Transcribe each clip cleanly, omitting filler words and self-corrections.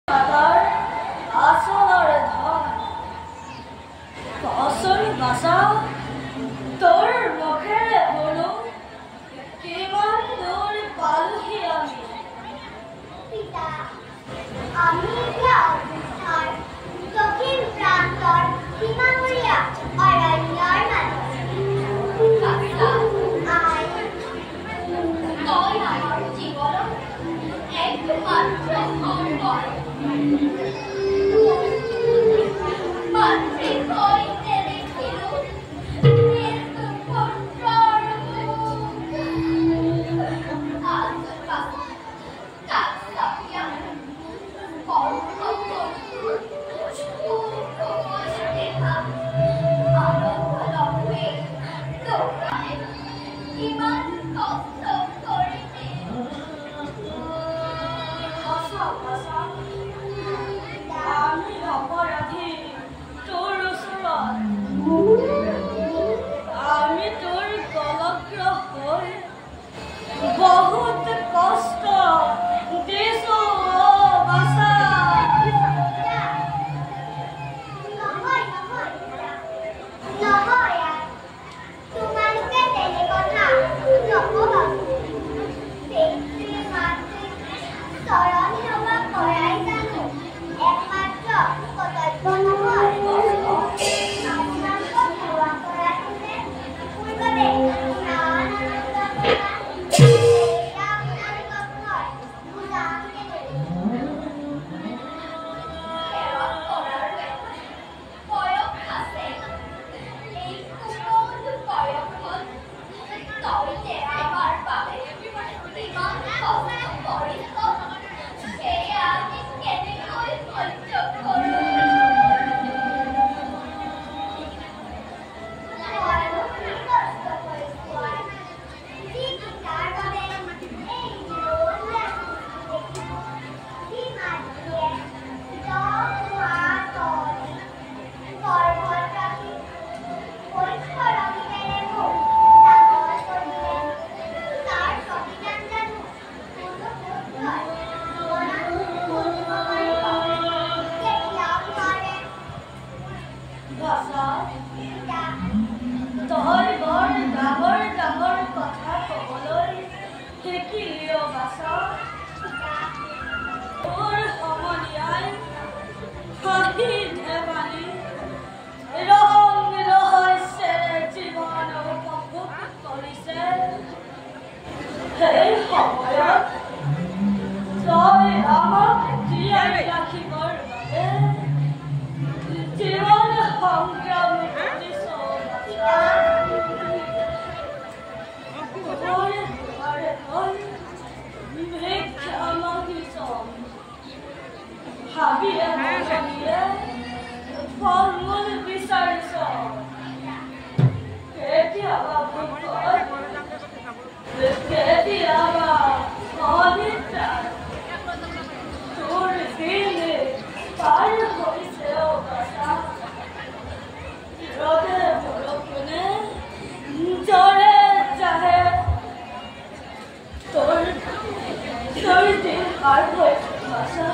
Kadar asalar dhon কসল বাসা তোর মুখের বলো কেমন দূর পালহি আমি পিতা আমি ইয়া অবস্থার দক্ষিণ প্রান্তর সীমামুড়িয়া অরণ্যর মাঝে আই তোর আমার জীবন একমাত্র সম্বল মাতৃ হইতে দেখিল আমি অপরাধী তোর ওচৰত আমি তোৰ গলগ্ৰহ হৈ বহুত কষ্ট দিছো বাছা তোমালোকে তেনে কথা নকবা চৰণ সেৱা কৰাই জানো একমাত্ৰ কৰ্তব্য নহয় আপোনালোকক সেৱা কৰাটোহে মোৰ বাবে ইমান আনন্দ কথা এতিয়া আপোনালোকক মই বুজাম কেনেকৈ সেৱা কৰাৰ বয়স আছে এই কোমল বয়সত তই যে আমাৰ বাবে ইমান কষ্ট কৰিছ সেয়া আমি কেনেকৈ সহ্য কৰোঁ মইনো কি কষ্ট কৰিছোঁ যি তাৰ বাবে এই ৰ'দ দেখিছোঁ যি মাতৃয়ে দহ মাহ তলি গৰ্ভত ৰাখি পৰিশ্ৰমেৰে মোক ডাঙৰ কৰিলে তাৰ প্ৰতিদান জানো কোনো পুত্ৰই জীৱনত কৰিব পাৰিব কেতিয়াও নোৱাৰে বাছা পিতা তই বৰ ডাঙৰ ডাঙৰ কথা ক'বলৈ শিকিলি বাছা পিতা তোৰ সমনীয়াই হাঁহি ধেমালি ৰং ৰহস্যেৰে জীৱন উপভোগ কৰিছে সেই সময়ত তই আমাক জীয়াই ৰাখিবৰ বাবে জীৱন সংগ্ৰাম কৰিছ পিতা তোৰে দুৱাৰে গৈ ভিক্ষা মাগিছ হাবিয়ে বননিয়ে ফল মূল বিচাৰিছ কেতিয়াবা ভোকত কেতিয়াবা অনিদ্ৰাত তোৰ দিন পাৰ হৈছে বাছা ৰ'দে বৰষুণে জ্বৰে জাহে তোৰ দিন পাৰ হৈছে বাছা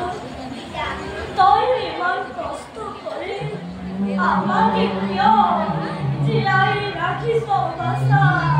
পিতা তই ইমান কষ্ট কৰি আমাক কিয় জীয়াই ৰাখিছ বাছা